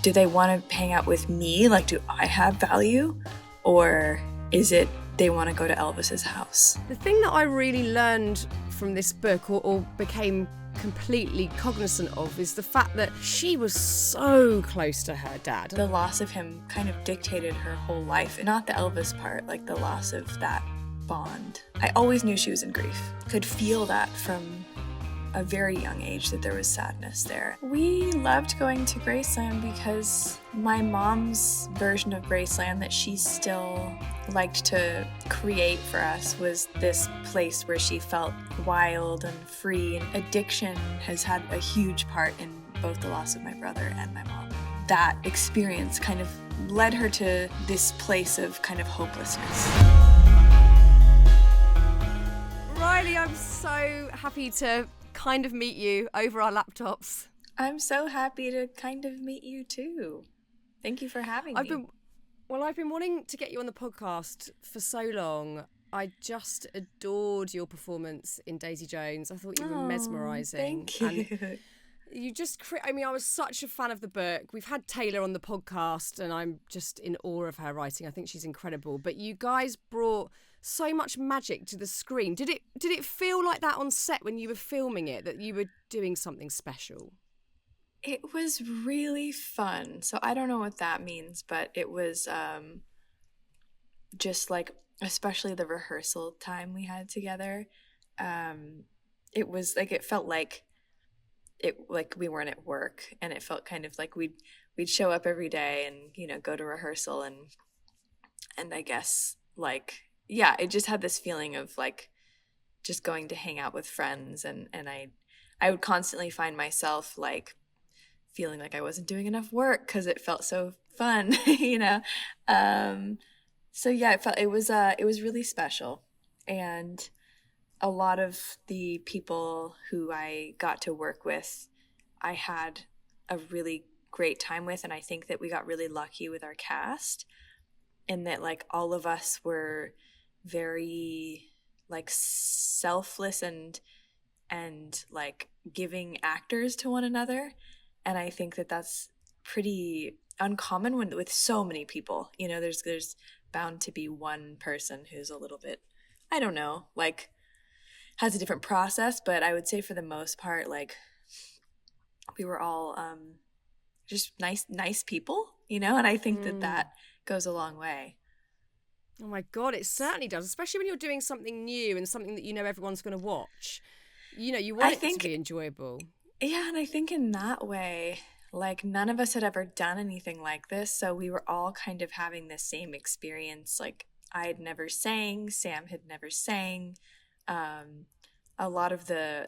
do they want to hang out with me? Like, do I have value? Or is it they want to go to Elvis's house? The thing that I really learned from this book, or became completely cognizant of, is the fact that she was so close to her dad. The loss of him kind of dictated her whole life, and not the Elvis part, like the loss of that bond. I always knew she was in grief. Could feel that from a very young age, that there was sadness there. We loved going to Graceland because my mom's version of Graceland that she still liked to create for us was this place where she felt wild and free. And addiction has had a huge part in both the loss of my brother and my mom. That experience kind of led her to this place of kind of hopelessness. Riley, I'm so happy to kind of meet you over our laptops. I'm so happy to kind of meet you too. Thank you for having me. I've been wanting to get you on the podcast for so long. I just adored your performance in Daisy Jones. I thought you were mesmerising. Thank you. And you just, I was such a fan of the book. We've had Taylor on the podcast and I'm just in awe of her writing. I think she's incredible. But you guys brought so much magic to the screen. Did it feel like that on set when you were filming it, that you were doing something special? It was really fun. So I don't know what that means, but it was just like, especially the rehearsal time we had together. It was like, it felt like we weren't at work, and it felt kind of like we'd show up every day and, go to rehearsal and I guess like, yeah, it just had this feeling of like just going to hang out with friends, and I would constantly find myself like feeling like I wasn't doing enough work because it felt so fun, So yeah, it was really special, and a lot of the people who I got to work with, I had a really great time with, and I think that we got really lucky with our cast, in that like all of us were very like selfless and like giving actors to one another. And I think that that's pretty uncommon with so many people. There's bound to be one person who's a little bit, I don't know, like has a different process, but I would say for the most part, like we were all just nice people, and I think that goes a long way. Oh my God, it certainly does, especially when you're doing something new and something that everyone's going to watch. You want it to be enjoyable. Yeah, and I think in that way, like none of us had ever done anything like this, so we were all kind of having the same experience. Like I had never sang, Sam had never sang. A lot of the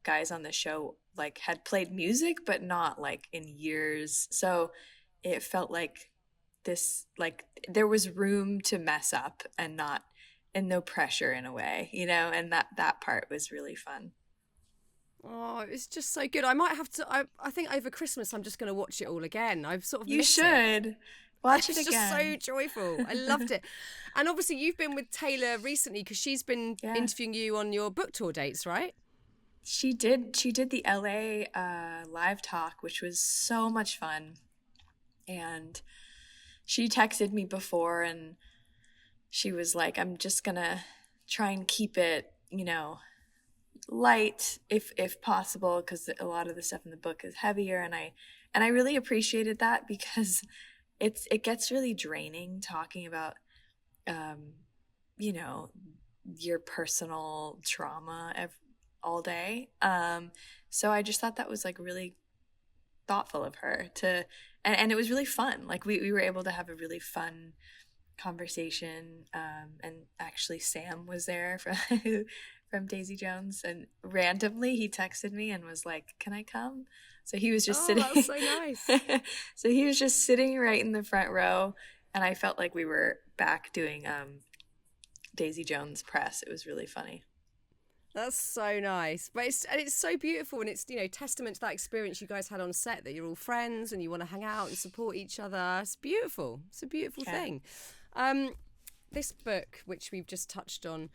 guys on the show like had played music, but not like in years. So it felt like this, like there was room to mess up and no pressure in a way, and that part was really fun. Oh, it's just so good. I might have to, I think over Christmas I'm just going to watch it all again. I've sort of You missed should. it. Watch it again. It's just so joyful. I loved it. And obviously you've been with Taylor recently because she's been interviewing you on your book tour dates, right? She did the LA live talk, which was so much fun. And she texted me before and she was like, I'm just going to try and keep it, light if possible, because a lot of the stuff in the book is heavier. And I really appreciated that because it gets really draining talking about, your personal trauma all day. So I just thought that was like really thoughtful of her and it was really fun. Like we were able to have a really fun conversation. And actually Sam was there from Daisy Jones, and randomly he texted me and was like, can I come? So he was just sitting. That's so nice. So he was just sitting right in the front row, and I felt like we were back doing Daisy Jones press. It was really funny. That's so nice. But it's so beautiful, and it's, testament to that experience you guys had on set, that you're all friends and you want to hang out and support each other. It's beautiful. It's a beautiful thing. This book, which we've just touched on,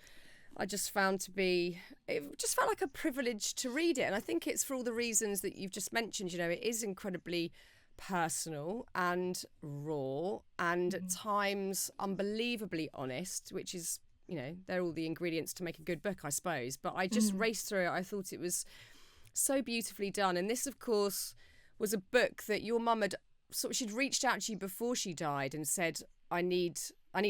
I just found it just felt like a privilege to read it. And I think it's for all the reasons that you've just mentioned. It is incredibly personal and raw and at times unbelievably honest, which is, you know, they're all the ingredients to make a good book, I suppose. But I just raced through it. I thought it was so beautifully done. And this, of course, was a book that your mum had she'd reached out to you before she died and said, I need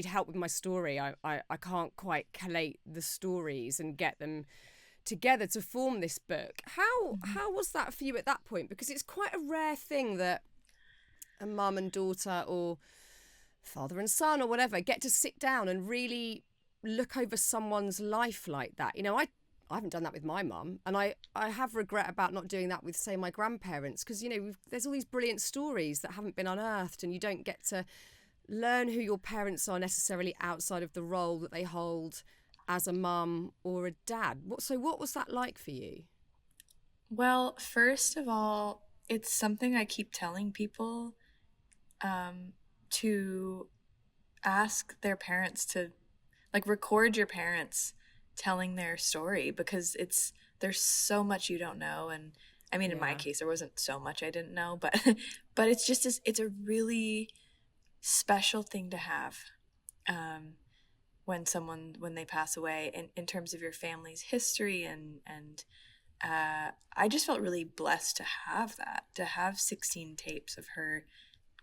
help with my story. I can't quite collate the stories and get them together to form this book. How was that for you at that point? Because it's quite a rare thing that a mum and daughter or father and son or whatever get to sit down and really look over someone's life like that. You know, I haven't done that with my mum, and I have regret about not doing that with, say, my grandparents, because, you know, there's all these brilliant stories that haven't been unearthed, and you don't get to learn who your parents are necessarily outside of the role that they hold as a mum or a dad. What was that like for you? Well, first of all, it's something I keep telling people, to ask their parents to, like, record your parents telling their story, because there's so much you don't know. And I mean, in my case, there wasn't so much I didn't know, but but it's a really special thing to have, when they pass away, in terms of your family's history. And I just felt really blessed to have that, to have 16 tapes of her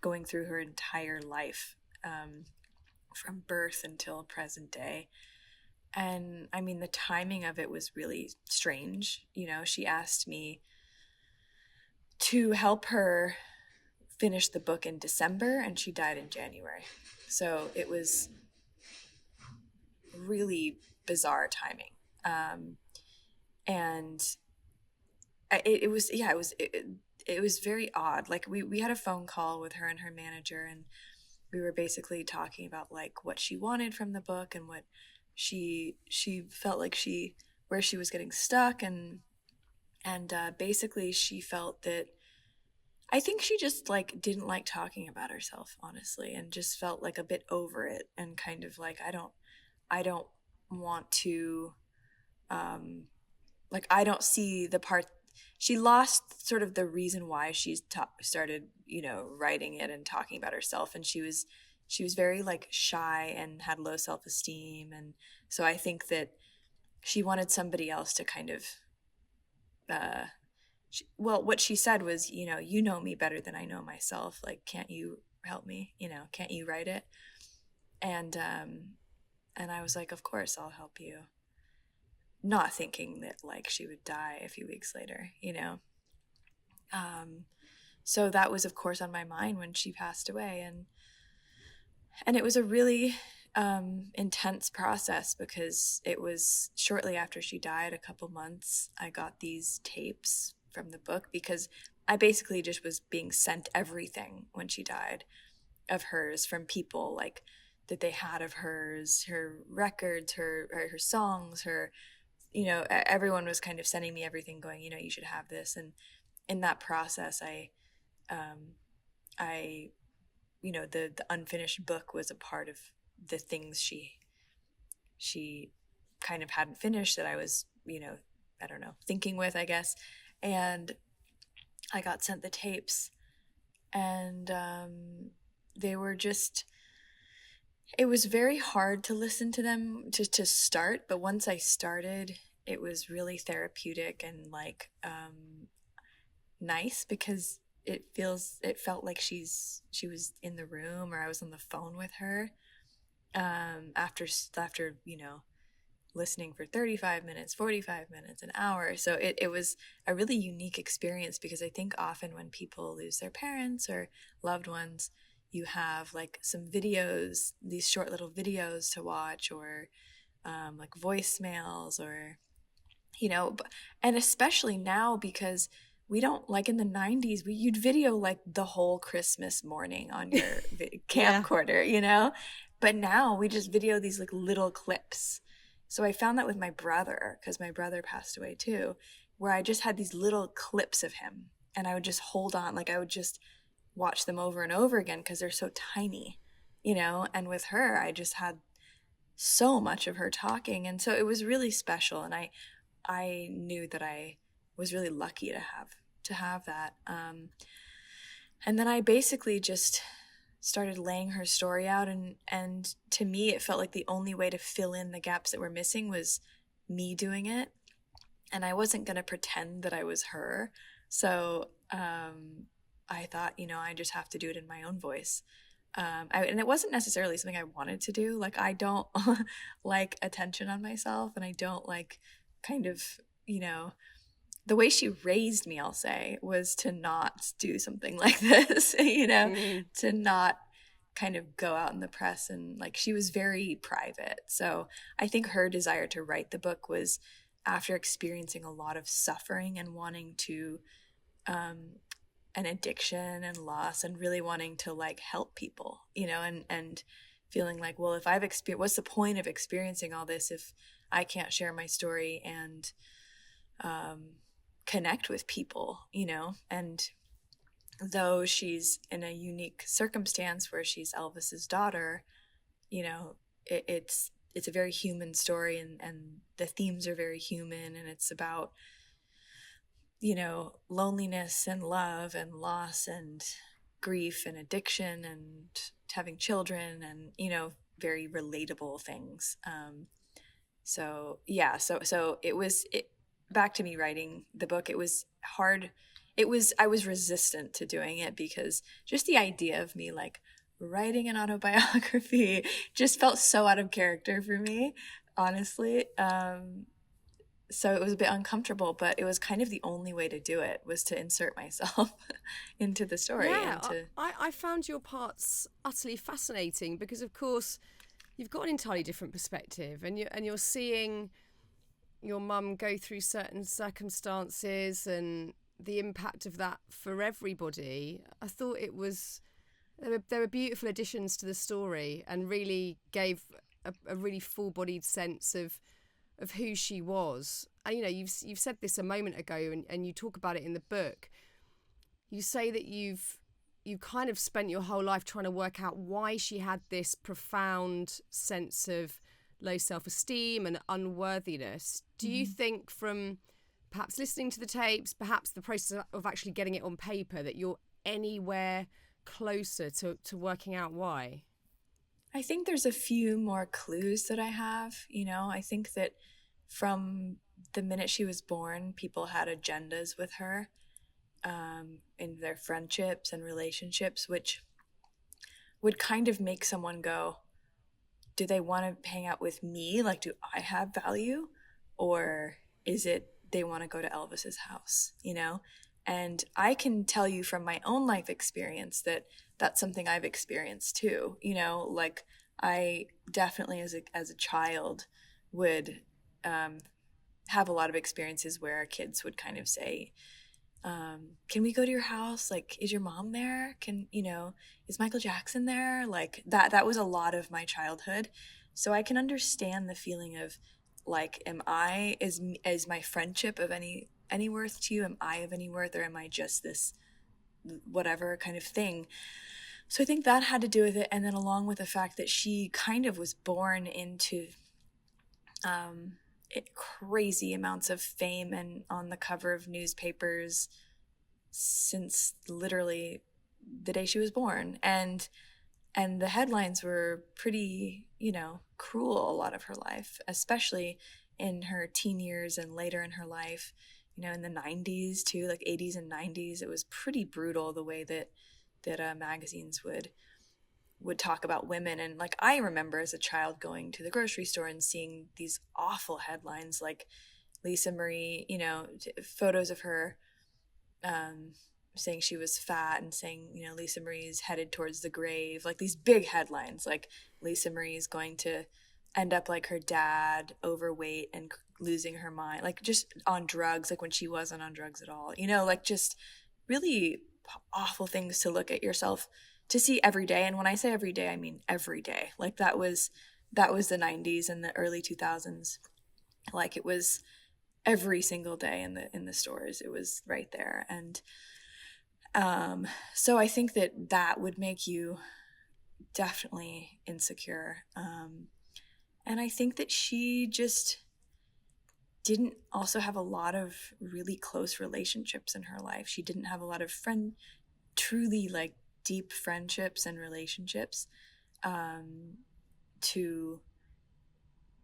going through her entire life, from birth until present day. And I mean, the timing of it was really strange. You know, she asked me to help her finish the book in December, and she died in January. So it was really bizarre timing. And it was very odd. Like, we had a phone call with her and her manager, and we were basically talking about, like, what she wanted from the book and what she felt like where she was getting stuck. And basically she felt that, I think she just, like, didn't like talking about herself, honestly, and just felt like a bit over it, and kind of like, I don't want to, like, I don't see the part. She lost sort of the reason why she's started, you know, writing it and talking about herself. And she was very, like, shy and had low self-esteem. And so I think that she wanted somebody else to kind of, what she said was, you know me better than I know myself. Like, can't you help me? You know, can't you write it? And I was like, of course I'll help you. Not thinking that, like, she would die a few weeks later, you know? So that was, of course, on my mind when she passed away. And it was a really intense process, because it was shortly after she died, a couple months, I got these tapes from the book, because I basically just was being sent everything when she died of hers from people, like, that they had of hers, her records, her songs, her, you know, everyone was kind of sending me everything, going, you know, you should have this. And in that process, I you know, the unfinished book was a part of the things she kind of hadn't finished, that I was, you know, I don't know, thinking with, I guess. And I got sent the tapes, and they were just, it was very hard to listen to them to start, but once I started, it was really therapeutic and, like, nice, because it felt like she was in the room, or I was on the phone with her, after, you know, listening for 35 minutes, 45 minutes, an hour. So it was a really unique experience, because I think often when people lose their parents or loved ones, you have, like, some videos, these short little videos to watch, or like voicemails, or, you know, and especially now, because we don't, like, in the 90s, you'd video, like, the whole Christmas morning on your camcorder, you know? But now we just video these, like, little clips. So I found that with my brother, because my brother passed away too, where I just had these little clips of him, and I would just hold on, like, I would just watch them over and over again, because they're so tiny, you know? And with her, I just had so much of her talking. And so it was really special. And I knew that I was really lucky to have that. And then I basically just started laying her story out, and to me it felt like the only way to fill in the gaps that were missing was me doing it, and I wasn't going to pretend that I was her. So I thought, I just have to do it in my own voice. And it wasn't necessarily something I wanted to do. Like, I don't like attention on myself, and I don't like kind of, the way she raised me, I'll say, was to not do something like this, to not kind of go out in the press, and like, she was very private. So I think her desire to write the book was after experiencing a lot of suffering and wanting to, an addiction and loss, and really wanting to like help people, and feeling like, well, if I've experienced, what's the point of experiencing all this if I can't share my story and connect with people, and though she's in a unique circumstance where she's Elvis's daughter, it's a very human story, and the themes are very human, and it's about, loneliness and love and loss and grief and addiction and having children, and, very relatable things. So it was, back to me writing the book. It was hard. I was resistant to doing it because just the idea of me like writing an autobiography just felt so out of character for me, honestly. So it was a bit uncomfortable, but it was kind of the only way to do it, was to insert myself into the story. Yeah, I found your parts utterly fascinating because, of course, you've got an entirely different perspective, and you're seeing your mum go through certain circumstances and the impact of that for everybody. I thought there were beautiful additions to the story, and really gave a really full-bodied sense of who she was. And you've said this a moment ago, and you talk about it in the book. You say that you kind of spent your whole life trying to work out why she had this profound sense of low self-esteem and unworthiness. Do you think, from perhaps listening to the tapes, perhaps the process of actually getting it on paper, that you're anywhere closer to working out why? I think there's a few more clues that I have. I think that from the minute she was born, people had agendas with her, in their friendships and relationships, which would kind of make someone go, do they want to hang out with me? Like, do I have value? Or is it they want to go to Elvis's house, And I can tell you from my own life experience that that's something I've experienced too. Like, I definitely as a child would have a lot of experiences where kids would kind of say, can we go to your house? Like, is your mom there? Is Michael Jackson there? Like, that was a lot of my childhood. So I can understand the feeling of like, is my friendship of any worth to you? Am I of any worth, or am I just this whatever kind of thing? So I think that had to do with it. And then along with the fact that she kind of was born into crazy amounts of fame and on the cover of newspapers since literally the day she was born. And the headlines were pretty, cruel a lot of her life, especially in her teen years and later in her life, in the 90s too, like 80s and 90s. It was pretty brutal the way that magazines would talk about women. And like, I remember as a child going to the grocery store and seeing these awful headlines like Lisa Marie, photos of her saying she was fat and saying, Lisa Marie's headed towards the grave, like these big headlines, like Lisa Marie's going to end up like her dad, overweight and losing her mind, like just on drugs, like when she wasn't on drugs at all, like just really awful things to look at yourself, to see every day. And when I say every day, I mean every day. Like that was the 90s and the early 2000s. Like it was every single day in the stores. It was right there. And so I think that would make you definitely insecure. And I think that she just didn't also have a lot of really close relationships in her life. She didn't have a lot of truly like deep friendships and relationships, to,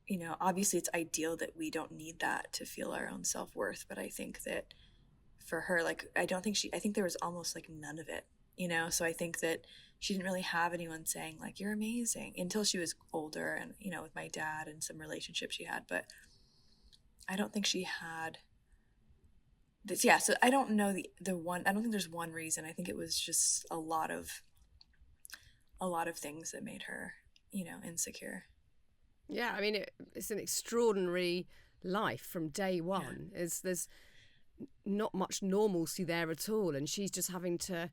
you know, obviously it's ideal that we don't need that to feel our own self-worth, but I think that for her, like, I think there was almost like none of it, you know? So I think that she didn't really have anyone saying like, you're amazing, until she was older and, you know, with my dad and some relationships she had. But I don't think she had this. Yeah. So I don't know the one, I don't think there's one reason. I think it was just a lot of things that made her, you know, insecure. Yeah, I mean, it's an extraordinary life from day one. Yeah. There's not much normalcy there at all, and she's just having to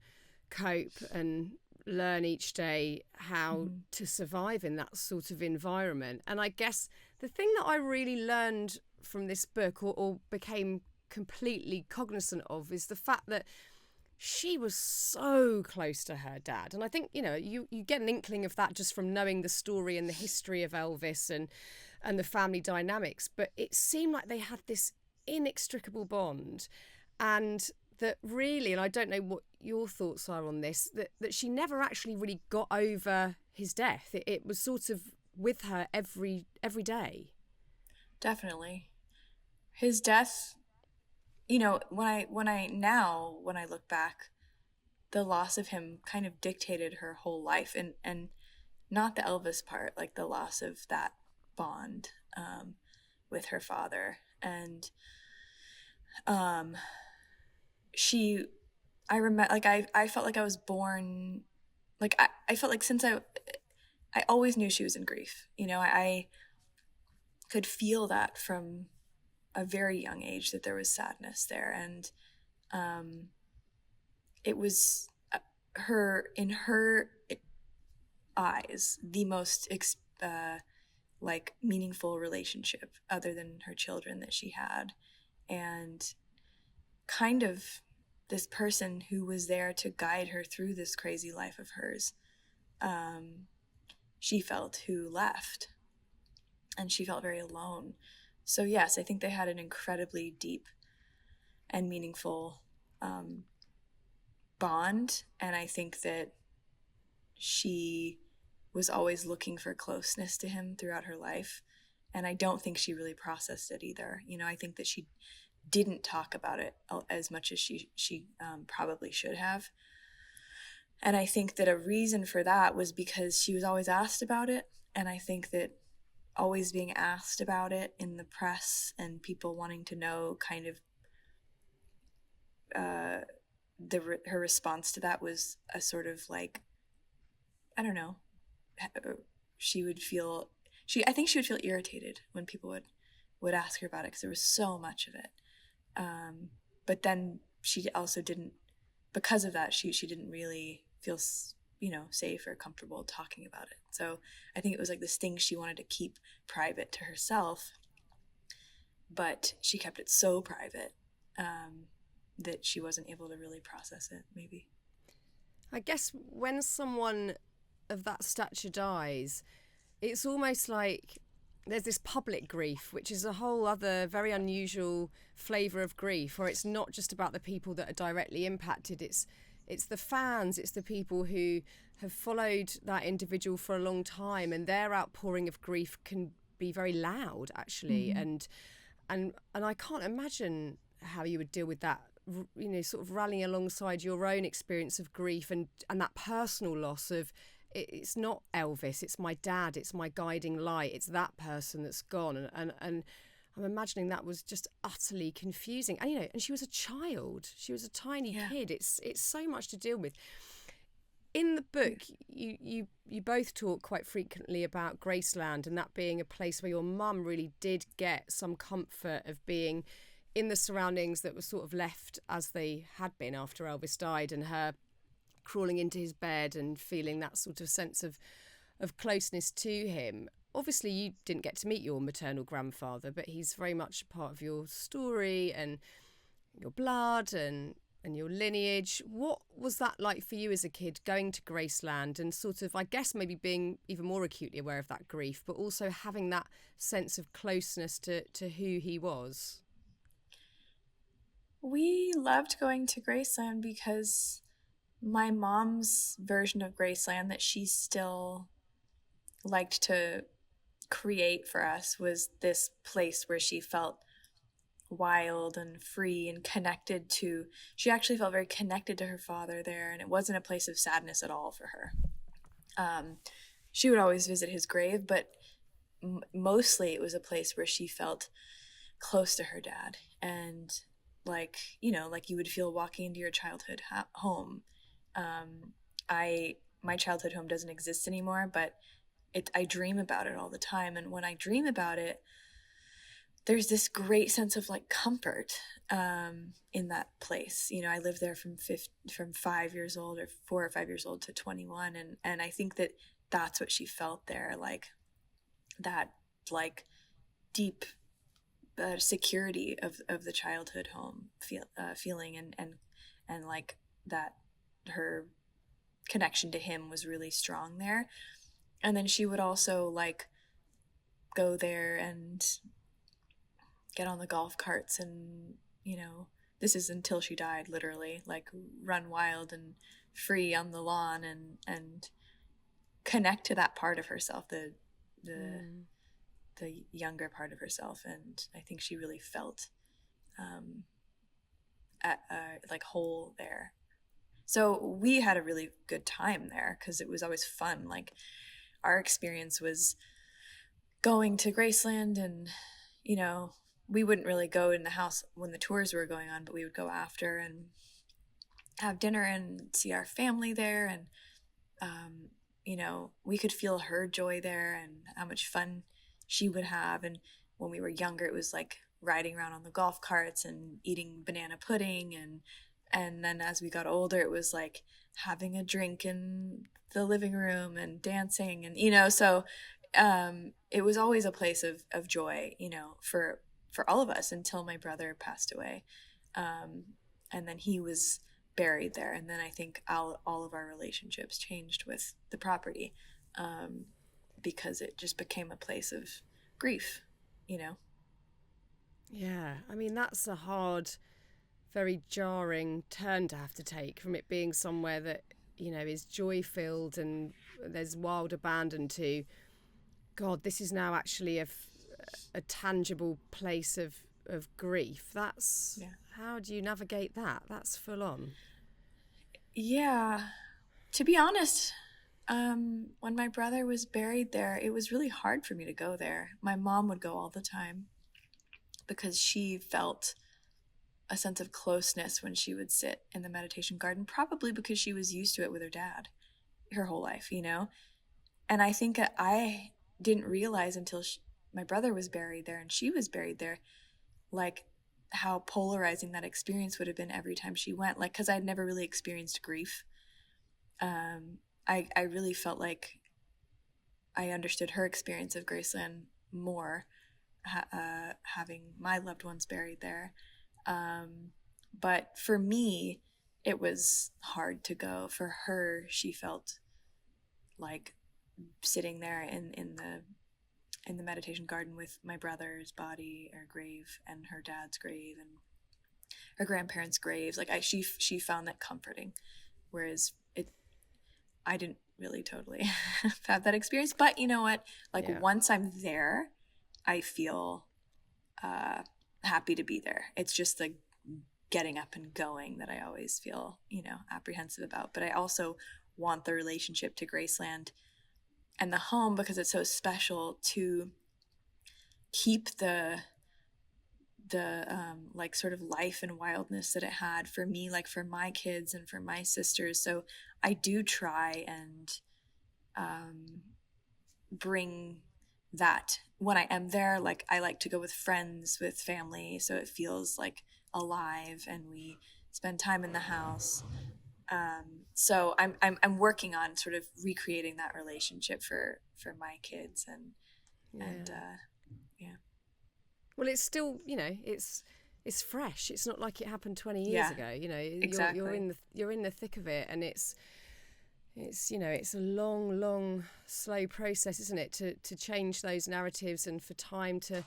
cope and learn each day how to survive in that sort of environment. And I guess the thing that I really learned from this book, or became completely cognizant of, is the fact that she was so close to her dad. And I think, you know, you get an inkling of that just from knowing the story and the history of Elvis and the family dynamics. But it seemed like they had this inextricable bond, and that really, and I don't know what your thoughts are on this, that she never actually really got over his death. It was sort of with her every day. Definitely. His death, you know, when I look back, the loss of him kind of dictated her whole life, and not the Elvis part, like the loss of that bond, with her father. And she, I remember, like, I felt like I was born, like, I felt like since I always knew she was in grief, you know. I could feel that from a very young age, that there was sadness there. And it was her, in her eyes, the most like meaningful relationship other than her children that she had. And kind of this person who was there to guide her through this crazy life of hers, she felt, who left, and she felt very alone. So yes, I think they had an incredibly deep and meaningful bond, and I think that she was always looking for closeness to him throughout her life, and I don't think she really processed it either. You know, I think that she didn't talk about it as much as she probably should have. And I think that a reason for that was because she was always asked about it, and I think that always being asked about it in the press and people wanting to know kind of her response to that was a sort of like, I don't know, she would feel, I think she would feel irritated when people would ask her about it, because there was so much of it. But then she also didn't, because of that, she didn't really feel, you know, safe or comfortable talking about it. So I think it was like this thing she wanted to keep private to herself, but she kept it so private that she wasn't able to really process it, maybe. I guess when someone of that stature dies, it's almost like there's this public grief, which is a whole other very unusual flavour of grief, where it's not just about the people that are directly impacted, it's the fans, it's the people who have followed that individual for a long time, and their outpouring of grief can be very loud, actually. And I can't imagine how you would deal with that, you know, sort of rallying alongside your own experience of grief and that personal loss of, it's not Elvis, it's my dad, it's my guiding light, it's that person that's gone. And I'm imagining that was just utterly confusing. And, you know, and she was a child, she was a tiny kid. It's so much to deal with. In the book, you both talk quite frequently about Graceland, and that being a place where your mum really did get some comfort of being in the surroundings that were sort of left as they had been after Elvis died, and her crawling into his bed and feeling that sort of sense of closeness to him. Obviously, you didn't get to meet your maternal grandfather, but he's very much a part of your story and your blood and your lineage. What was that like for you as a kid, going to Graceland and sort of, I guess, maybe being even more acutely aware of that grief, but also having that sense of closeness to who he was? We loved going to Graceland because my mom's version of Graceland that she still liked to create for us was this place where she felt wild and free and connected to, she actually felt very connected to her father there, and it wasn't a place of sadness at all for her. She would always visit his grave, but mostly it was a place where she felt close to her dad, and like, you know, like you would feel walking into your childhood home. My childhood home doesn't exist anymore, but I dream about it all the time, and when I dream about it, there's this great sense of like comfort in that place. You know, I lived there from 5 years old, or 4 or 5 years old, to 21, and I think that that's what she felt there, like that, like deep security of the childhood home feeling, and like that her connection to him was really strong there. And then she would also like go there and get on the golf carts and, you know, this is until she died, literally, like run wild and free on the lawn, and connect to that part of herself, the younger part of herself. And I think she really felt like whole there. So we had a really good time there because it was always fun. Like our experience was going to Graceland, and, you know, we wouldn't really go in the house when the tours were going on, but we would go after and have dinner and see our family there. And, you know, we could feel her joy there and how much fun she would have. And when we were younger, it was like riding around on the golf carts and eating banana pudding. And then as we got older, it was like having a drink in the living room and dancing, and, you know, so it was always a place of joy, you know, for all of us until my brother passed away. And then he was buried there. And then I think all of our relationships changed with the property, because it just became a place of grief, you know? Yeah, I mean, that's a hard, very jarring turn to have to take from it being somewhere that, you know, is joy-filled and there's wild abandon to, God, this is now actually a tangible place of grief. That's, yeah. How do you navigate that? That's full on. Yeah. To be honest, when my brother was buried there, it was really hard for me to go there. My mom would go all the time because she felt a sense of closeness when she would sit in the meditation garden, probably because she was used to it with her dad her whole life, you know? And I think I didn't realize until my brother was buried there and she was buried there, like how polarizing that experience would have been every time she went. Like, because I'd never really experienced grief. I really felt like I understood her experience of Graceland more, having my loved ones buried there. But for me, it was hard to go. For her, she felt like sitting there in the meditation garden with my brother's body or grave and her dad's grave and her grandparents' graves. Like she found that comforting, whereas I didn't really totally have that experience. But you know what? Like, yeah. Once I'm there, I feel happy to be there. It's just the getting up and going that I always feel, you know, apprehensive about. But I also want the relationship to Graceland and the home, because it's so special, to keep the like sort of life and wildness that it had for me, like for my kids and for my sisters. So I do try and bring that when I am there. Like, I like to go with friends, with family, so it feels like alive and we spend time in the house. So I'm working on sort of recreating that relationship for my kids and yeah. Well, it's still, you know, it's fresh. It's not like it happened 20 years ago. You know, exactly. You're in the thick of it, and it's you know, it's a long, slow process, isn't it, to change those narratives, and for time to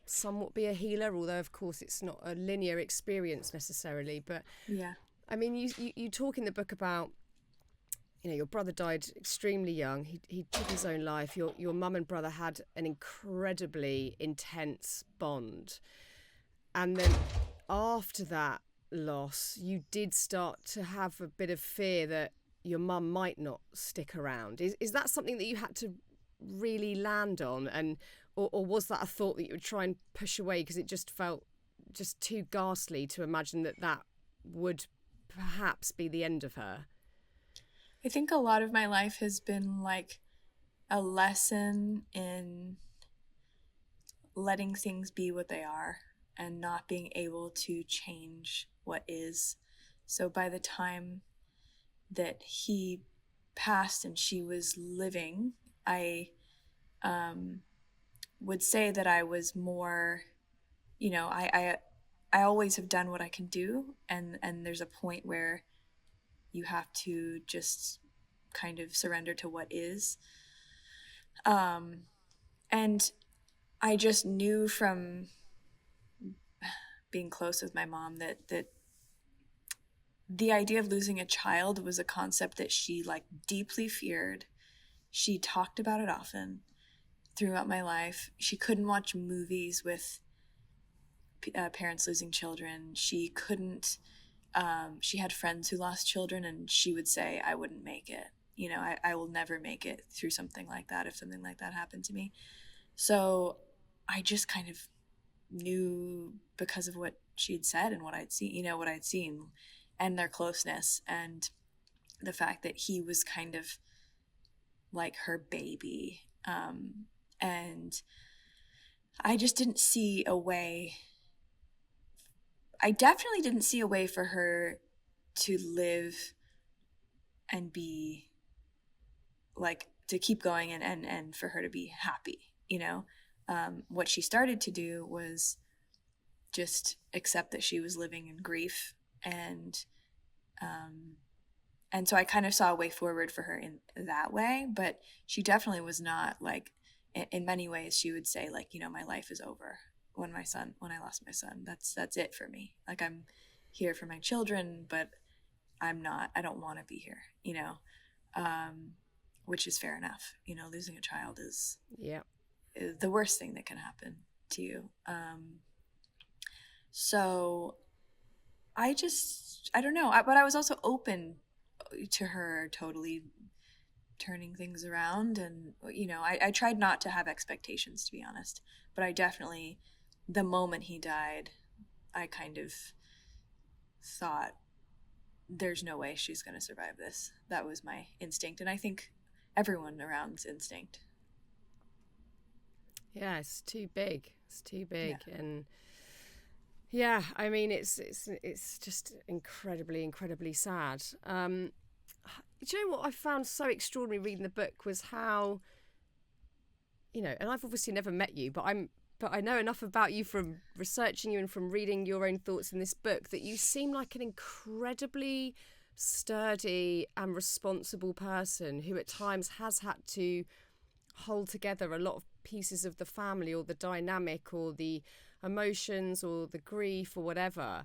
somewhat be a healer. Although, of course, it's not a linear experience necessarily. But yeah, I mean, you talk in the book about, you know, your brother died extremely young. He took his own life. Your mum and brother had an incredibly intense bond. And then after that loss, you did start to have a bit of fear that your mum might not stick around. Is that something that you had to really land on, and or was that a thought that you would try and push away because it just felt just too ghastly to imagine that that would perhaps be the end of her? I think a lot of my life has been like a lesson in letting things be what they are and not being able to change what is. So by the time that he passed and she was living, I would say that I was more, you know, I always have done what I can do, and there's a point where you have to just kind of surrender to what is. And I just knew from being close with my mom that the idea of losing a child was a concept that she like deeply feared. She talked about it often throughout my life. She couldn't watch movies with parents losing children. She couldn't. She had friends who lost children, and she would say, "I wouldn't make it. You know, I will never make it through something like that if something like that happened to me." So I just kind of knew because of what she'd said and what I'd seen, you know, what I'd seen, and their closeness, and the fact that he was kind of like her baby. And I just didn't see a way. I definitely didn't see a way for her to live and be like, to keep going and for her to be happy, you know. What she started to do was just accept that she was living in grief, and so I kind of saw a way forward for her in that way. But she definitely was not like, in many ways she would say like, you know, my life is over when I lost my son. That's it for me. Like, I'm here for my children, but I don't want to be here, you know. Which is fair enough. You know, losing a child is the worst thing that can happen to you. So I don't know. But I was also open to her totally turning things around. And, you know, I tried not to have expectations, to be honest. But I definitely, the moment he died, I kind of thought, there's no way she's going to survive this. That was my instinct. And I think everyone around's instinct. Yeah, it's too big. It's too big. Yeah. And yeah, I mean, it's just incredibly sad. Do you know what I found so extraordinary reading the book was how, you know, and I've obviously never met you, but I know enough about you from researching you and from reading your own thoughts in this book that you seem like an incredibly sturdy and responsible person who at times has had to hold together a lot of pieces of the family, or the dynamic, or the emotions, or the grief, or whatever.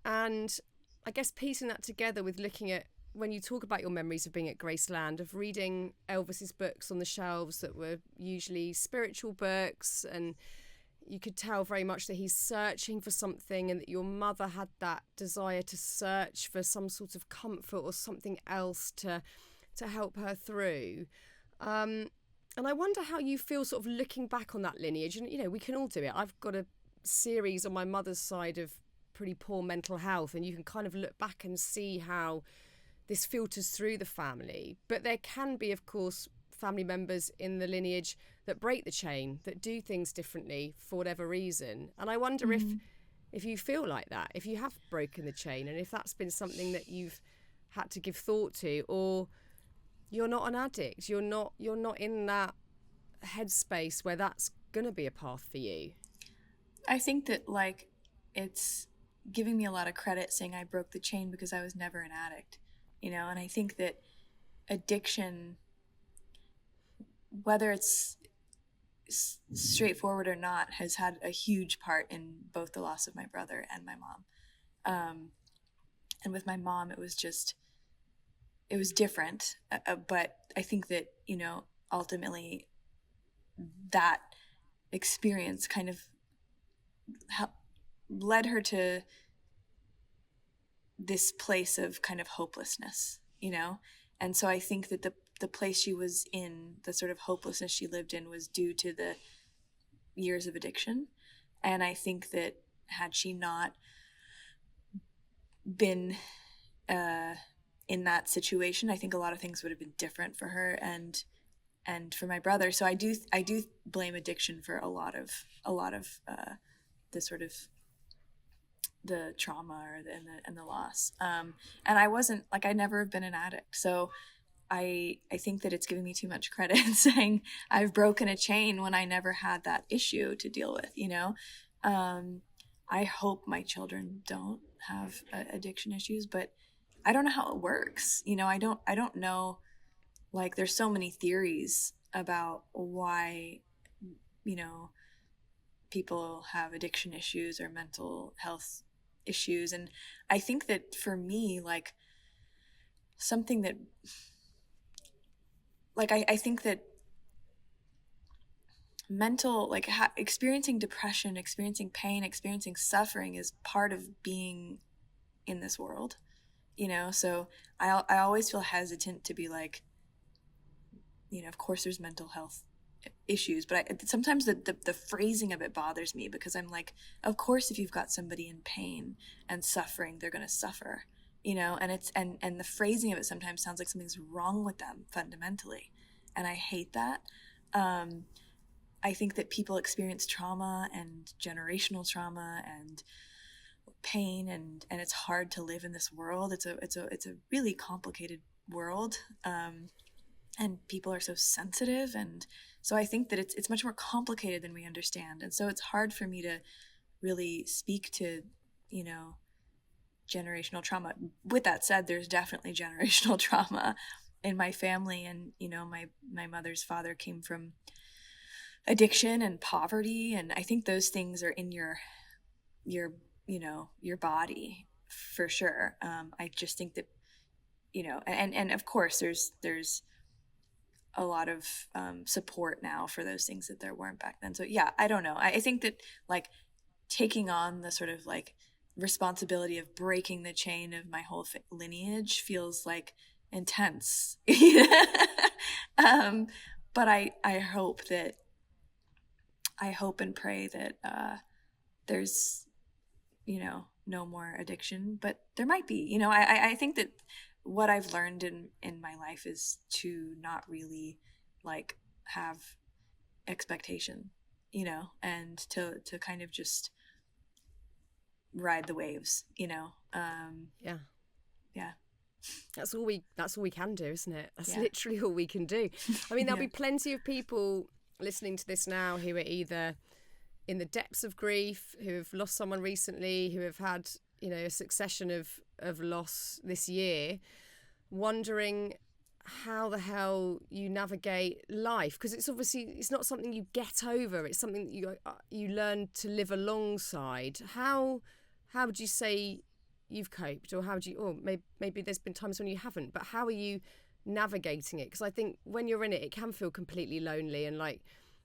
And I guess piecing that together with looking at, when you talk about your memories of being at Graceland, of reading Elvis's books on the shelves that were usually spiritual books, and you could tell very much that he's searching for something, and that your mother had that desire to search for some sort of comfort or something else to help her through. And I wonder how you feel sort of looking back on that lineage. And, you know, we can all do it. I've got a series on my mother's side of pretty poor mental health, and you can kind of look back and see how this filters through the family. But there can be, of course, family members in the lineage that break the chain, that do things differently for whatever reason. And I wonder if you feel like that, if you have broken the chain, and if that's been something that you've had to give thought to, or you're not an addict, you're not in that headspace where that's going to be a path for you. I think that, like, it's giving me a lot of credit saying I broke the chain, because I was never an addict, you know. And I think that addiction, whether it's straightforward or not, has had a huge part in both the loss of my brother and my mom. And with my mom, it was different. But I think that, ultimately that experience kind of led her to this place of kind of hopelessness, And so I think that the place she was in, the sort of hopelessness she lived in, was due to the years of addiction. And I think that had she not been in that situation, I think a lot of things would have been different for her and for my brother. So I do blame addiction for a lot of the sort of the trauma and the loss. And I wasn't like, I never have been an addict. So I think that it's giving me too much credit saying I've broken a chain when I never had that issue to deal with, I hope my children don't have addiction issues, but I don't know how it works. I don't know, like, there's so many theories about why, people have addiction issues or mental health issues. And I think that for me, like, something that, like, I think that mental, like, experiencing depression, experiencing pain, experiencing suffering is part of being in this world, so I always feel hesitant to be like, of course there's mental health issues, but sometimes the phrasing of it bothers me, because I'm like, of course if you've got somebody in pain and suffering, they're going to suffer, and it's and the phrasing of it sometimes sounds like something's wrong with them fundamentally, and I hate that. I think that people experience trauma and generational trauma and pain, and it's hard to live in this world. It's a really complicated world, and people are so sensitive, and so I think that it's much more complicated than we understand, and so it's hard for me to really speak to generational trauma. With that said, there's definitely generational trauma in my family, and my mother's father came from addiction and poverty, and I think those things are in your body for sure. I just think that and of course there's a lot of support now for those things that there weren't back then. So yeah, I don't know. I think that, like, taking on the sort of like responsibility of breaking the chain of my whole lineage feels like intense. But I hope and pray that there's no more addiction, but there might be. I think that what I've learned in my life is to not really, like, have expectation, and to kind of just ride the waves, Yeah. Yeah. That's all we can do, isn't it? That's Yeah. literally all we can do. I mean, there'll Yeah. be plenty of people listening to this now who are either in the depths of grief, who have lost someone recently, who have had, a succession of loss this year, wondering how the hell you navigate life, because it's not something you get over. It's something that you learn to live alongside. How would you say you've coped, or maybe there's been times when you haven't, but how are you navigating it? Because I think when you're in it, it can feel completely lonely and like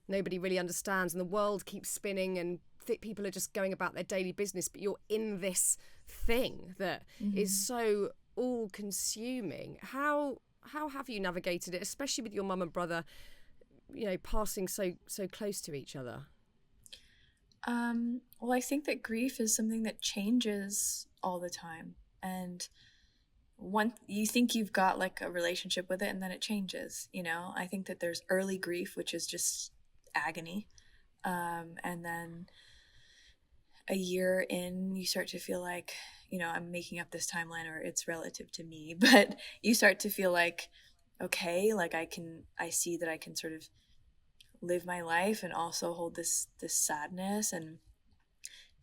nobody really understands, and the world keeps spinning, and people are just going about their daily business, but you're in this thing that is so all-consuming. How have you navigated it, especially with your mum and brother, passing so close to each other? Well, I think that grief is something that changes all the time, and you think you've got like a relationship with it, and then it changes. I think that there's early grief, which is just agony, and then a year in, you start to feel like, I'm making up this timeline, or it's relative to me, but you start to feel like, okay, like I see that I can sort of live my life and also hold this sadness. And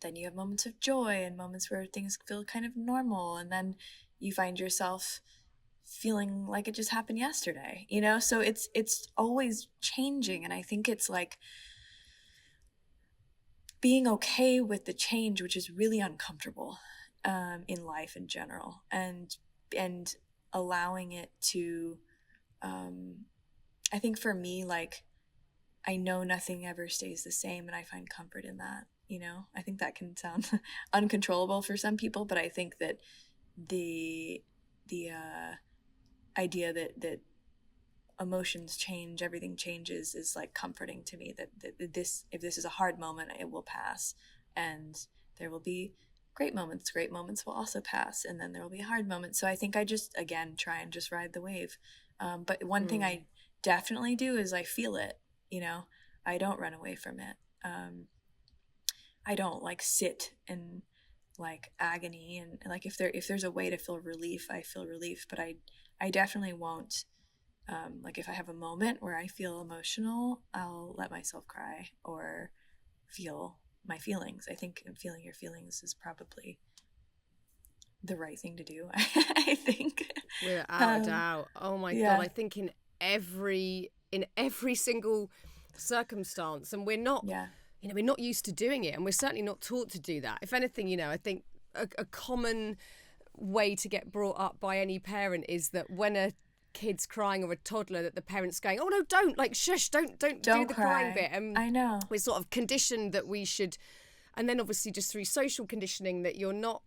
then you have moments of joy and moments where things feel kind of normal, and then you find yourself feeling like it just happened yesterday, so it's always changing. And I think it's like being okay with the change, which is really uncomfortable. in life in general, and allowing it to, I think for me, like, I know nothing ever stays the same, and I find comfort in that. I think that can sound uncontrollable for some people, but I think that the idea that emotions change, everything changes, is like comforting to me, that this, if this is a hard moment, it will pass, and there will be great moments will also pass, and then there will be hard moments. So I think I just, again, try and just ride the wave. But one thing I definitely do is I feel it. I don't run away from it. I don't like sit in like agony, and like if there's a way to feel relief, I feel relief, but I definitely won't, like if I have a moment where I feel emotional, I'll let myself cry or feel my feelings. I think feeling your feelings is probably the right thing to do. I think, without a doubt. Oh my God, I think in every single circumstance, and we're not we're not used to doing it, and we're certainly not taught to do that. If anything, I think a common way to get brought up by any parent is that when a kid's crying, or a toddler, that the parent's going, oh no, don't, like, shush, don't do the cry. crying bit. And I know we're sort of conditioned that we should, and then obviously just through social conditioning, that you're not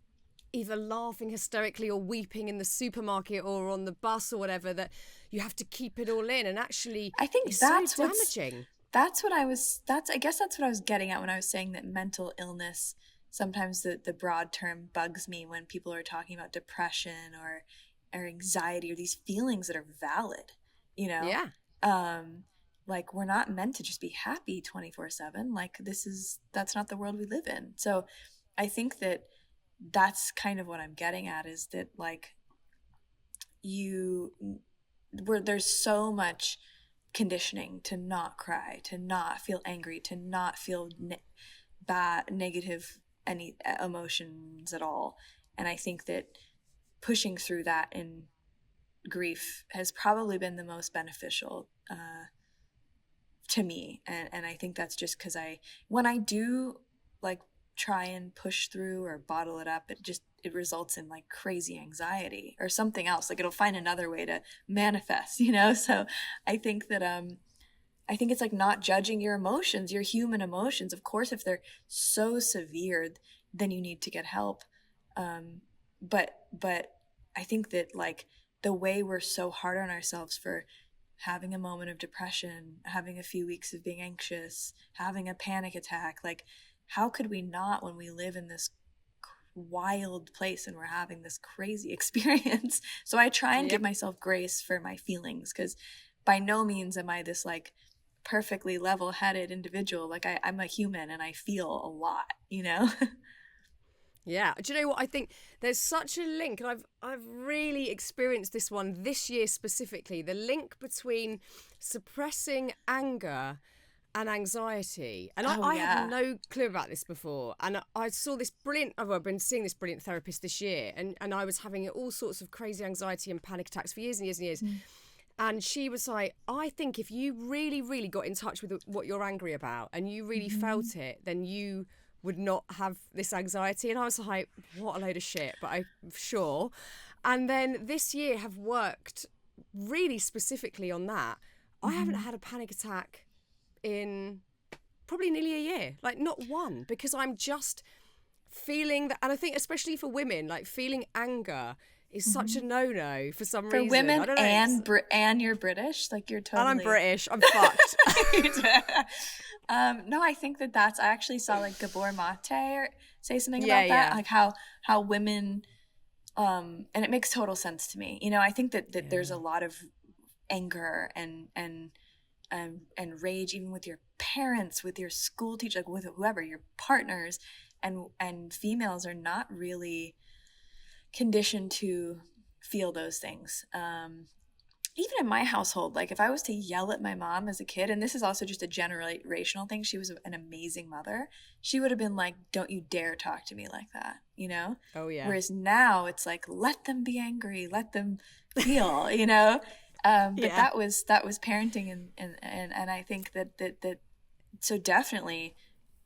either laughing hysterically or weeping in the supermarket or on the bus or whatever, that you have to keep it all in. And actually, I think it's that's so damaging. I guess that's what I was getting at when I was saying that mental illness, sometimes the broad term bugs me when people are talking about depression or anxiety, or these feelings that are valid, like, we're not meant to just be happy 24/7. Like, that's not the world we live in. So I think that's kind of what I'm getting at, is that, like, there's so much conditioning to not cry, to not feel angry, to not feel bad, negative, any emotions at all. And I think that pushing through that in grief has probably been the most beneficial to me. And I think that's just because when I do, like, try and push through or bottle it up, it results in like crazy anxiety or something else. Like, it'll find another way to manifest, so I think that I think it's like not judging your emotions, your human emotions. Of course, if they're so severe, then you need to get help. But I think that, like, the way we're so hard on ourselves for having a moment of depression, having a few weeks of being anxious, having a panic attack, like, how could we not, when we live in this wild place and we're having this crazy experience? So I try and give myself grace for my feelings, because by no means am I this like perfectly level-headed individual. Like, I'm a human and I feel a lot, Yeah. Do you know what? I think there's such a link, and I've really experienced this one this year specifically, the link between suppressing anger and anxiety. And I had no clue about this before. And I saw this brilliant, I've been seeing this brilliant therapist this year, and I was having all sorts of crazy anxiety and panic attacks for years and years and years. And she was like, I think if you really, really got in touch with what you're angry about and you really felt it, then you would not have this anxiety. And I was like, what a load of shit, but I'm sure. And then this year have worked really specifically on that. I haven't had a panic attack in probably nearly a year, like not one, because I'm just feeling that. And I think especially for women, like, feeling anger is such a no-no for some reason. For women, I don't know, and you're British, like, you're totally... And I'm British, I'm fucked. No, I think that's... I actually saw, like, Gabor Mate say something about that, like how women... and it makes total sense to me. I think that there's a lot of anger and rage, even with your parents, with your school teacher, like with whoever, your partners, and females are not really conditioned to feel those things. Even in my household, like, if I was to yell at my mom as a kid, and this is also just a generational thing, she was an amazing mother, she would have been like, don't you dare talk to me like that, Oh yeah. Whereas now it's like, let them be angry, let them feel, but that was parenting, and I think that so definitely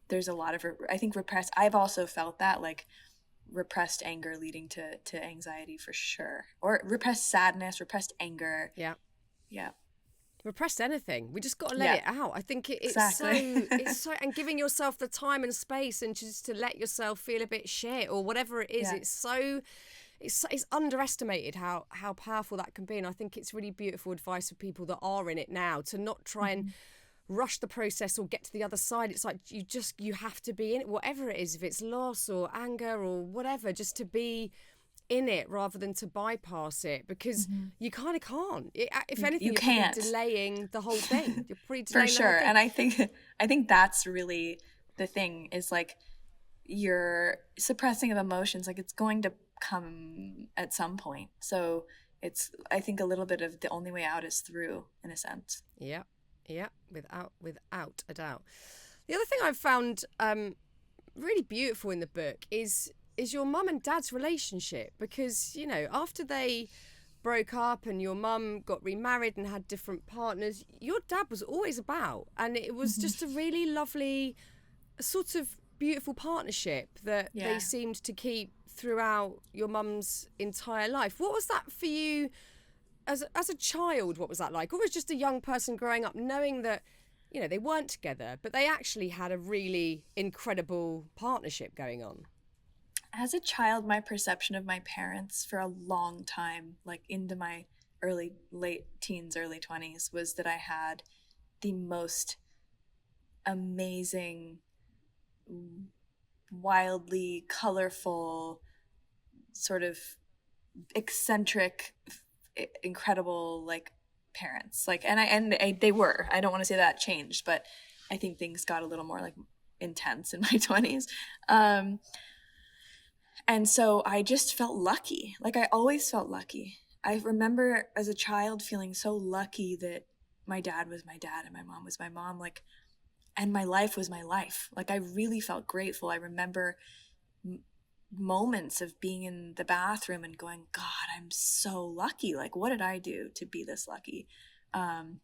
there's a lot of, I think, repressed. I've also felt that, like, repressed anger leading to anxiety for sure, or repressed sadness, repressed anger. Yeah. Yeah. Repressed anything. We just got to let it out. I think Exactly. it's so, and giving yourself the time and space and just to let yourself feel a bit shit or whatever it is. Yeah. It's underestimated how powerful that can be. And I think it's really beautiful advice for people that are in it now to not try and rush the process or get to the other side. It's like you have to be in it, whatever it is, if it's loss or anger or whatever, just to be in it rather than to bypass it, because you kind of can't. If anything, you you're can't. probably delaying the whole thing. You're probably For delaying sure. the whole thing. And I think that's really the thing, is like your suppressing of emotions, like it's going to come at some point. So it's, I think, a little bit of the only way out is through, in a sense. Yeah, without a doubt. The other thing I've found really beautiful in the book is your mum and dad's relationship, because, you know, after they broke up and your mum got remarried and had different partners, your dad was always about, and it was just a really lovely sort of beautiful partnership that they seemed to keep throughout your mum's entire life. What was that for you as a child? What was that like? Or as just a young person growing up, knowing that, you know, they weren't together, but they actually had a really incredible partnership going on? As a child, my perception of my parents for a long time, like into my late teens, early 20s, was that I had the most amazing, wildly colorful, sort of eccentric, incredible, like, parents. Like, they were. I don't want to say that changed, but I think things got a little more like intense in my 20s. And so I just felt lucky. Like, I always felt lucky. I remember as a child feeling so lucky that my dad was my dad and my mom was my mom, like, and my life was my life. Like, I really felt grateful. I remember moments of being in the bathroom and going, God, I'm so lucky. Like, what did I do to be this lucky? And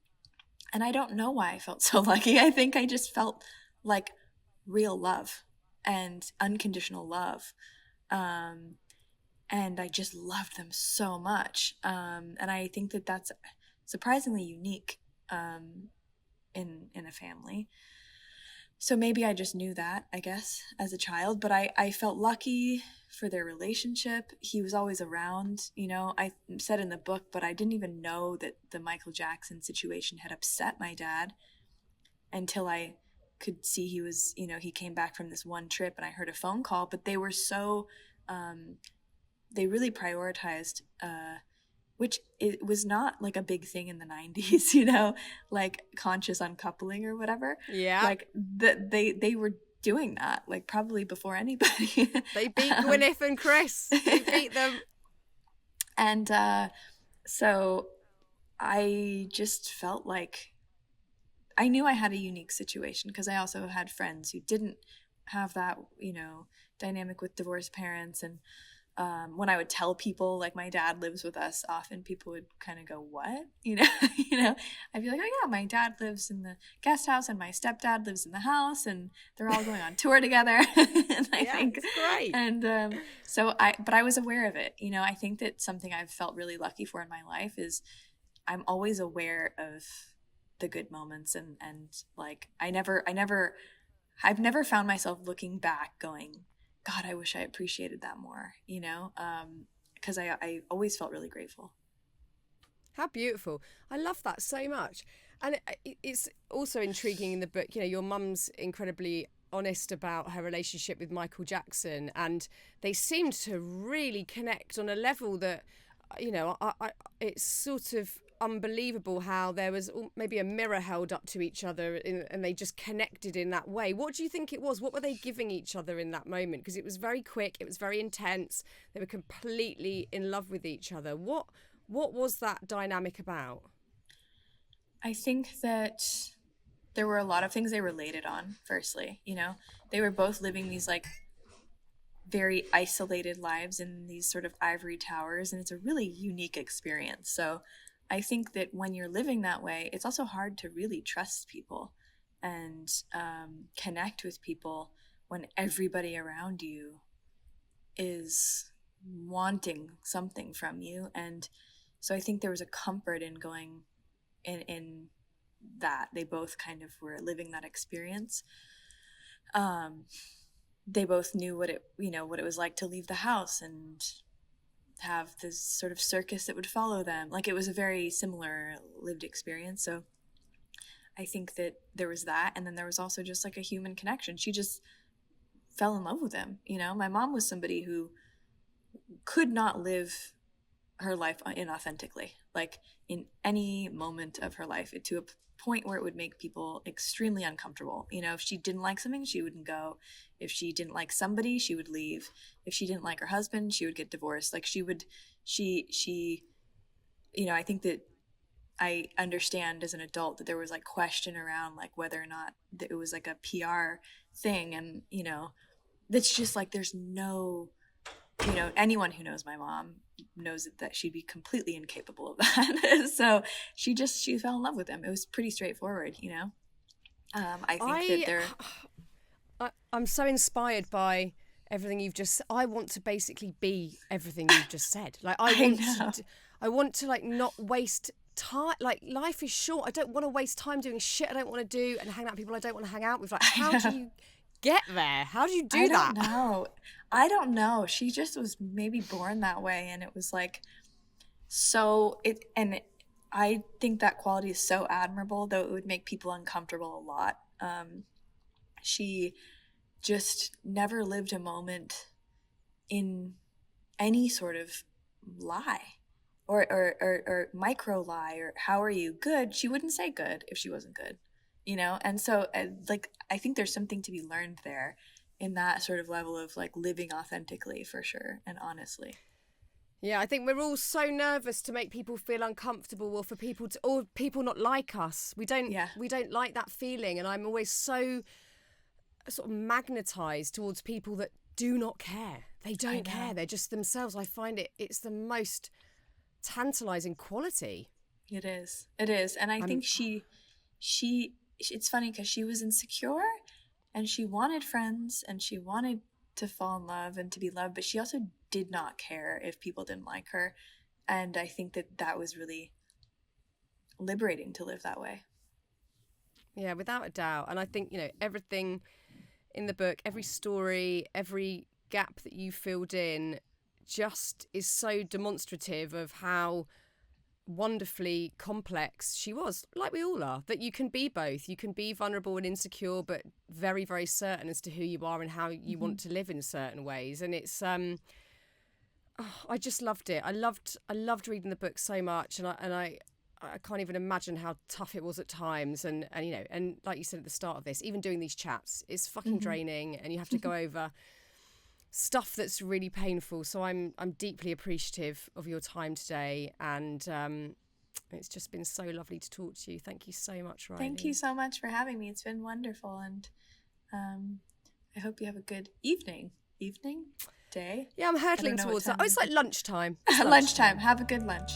I don't know why I felt so lucky. I think I just felt like real love and unconditional love. And I just loved them so much. And I think that that's surprisingly unique in a family. So maybe I just knew that, I guess, as a child. But I felt lucky for their relationship. He was always around. You know, I said in the book, but I didn't even know that the Michael Jackson situation had upset my dad until I could see he was, you know, he came back from this one trip and I heard a phone call. But they were so, they really prioritized, which it was not like a big thing in the 90s, you know, like conscious uncoupling or whatever. Yeah. Like they were doing that, like, probably before anybody. They beat Gwyneth and Chris. They beat them. And so I just felt like I knew I had a unique situation, because I also had friends who didn't have that, you know, dynamic with divorced parents. And when I would tell people, like, my dad lives with us, often people would kind of go, what? You know, I'd be like, oh yeah, my dad lives in the guest house and my stepdad lives in the house and they're all going on tour together. And I think it's great. And but I was aware of it. You know, I think that something I've felt really lucky for in my life is I'm always aware of the good moments, and like I've never found myself looking back going, God, I wish I appreciated that more, you know, because I always felt really grateful. How beautiful. I love that so much. And it's also intriguing in the book, you know, your mum's incredibly honest about her relationship with Michael Jackson, and they seemed to really connect on a level that, you know, it's sort of unbelievable how there was maybe a mirror held up to each other and they just connected in that way. What do you think it was? What were they giving each other in that moment? Because it was very quick, it was very intense, they were completely in love with each other. What was that dynamic about? I think that there were a lot of things they related on. Firstly, you know, they were both living these like very isolated lives in these sort of ivory towers, and it's a really unique experience. So I think that when you're living that way, it's also hard to really trust people and connect with people when everybody around you is wanting something from you. And so I think there was a comfort in going in that. They both kind of were living that experience. They both knew what it was like to leave the house and have this sort of circus that would follow them. Like, it was a very similar lived experience. So I think that there was that. And then there was also just like a human connection. She just fell in love with him. My mom was somebody who could not live her life inauthentically, like in any moment of her life, to a point where it would make people extremely uncomfortable. If she didn't like something, she wouldn't go. If she didn't like somebody, she would leave. If she didn't like her husband, she would get divorced. Like, I think that I understand as an adult that there was like question around like whether or not that it was like a PR thing. And, that's just like, there's no, anyone who knows my mom knows that she'd be completely incapable of that. So she fell in love with him. It was pretty straightforward, I think that I'm so inspired by everything you've just. I want to basically be everything you've just said. Like, I want to like not waste time. Like, life is short. I don't want to waste time doing shit I don't want to do and hang out with people I don't want to hang out with. Like, how do you get there? How do you do that? I don't know. She just was maybe born that way, and it was like I think that quality is so admirable, though it would make people uncomfortable a lot. She just never lived a moment in any sort of lie or micro lie or how are you? Good. She wouldn't say good if she wasn't good, And so like, I think there's something to be learned there in that sort of level of like living authentically, for sure, and honestly. Yeah, I think we're all so nervous to make people feel uncomfortable, or for people not like us. We don't like that feeling, and I'm always so sort of magnetized towards people that do not care. They don't care. They're just themselves. I find it's the most tantalizing quality. It is, and I think she it's funny because she was insecure. And she wanted friends, and she wanted to fall in love and to be loved, but she also did not care if people didn't like her. And I think that was really liberating to live that way. Yeah, without a doubt. And I think, everything in the book, every story, every gap that you filled in just is so demonstrative of how wonderfully complex she was, like we all are, that you can be both. You can be vulnerable and insecure, but very, very certain as to who you are and how you want to live in certain ways. And it's I just loved it. I loved reading the book so much, and I can't even imagine how tough it was at times. And like you said at the start of this, even doing these chats is fucking draining, and you have to go over stuff that's really painful. So I'm deeply appreciative of your time today, and it's just been so lovely to talk to you. Thank you so much, Riley. Thank you so much for having me. It's been wonderful, and I hope you have a good evening, day. Yeah, I'm hurtling towards that. Oh, it's like lunchtime. Lunchtime. Have a good lunch.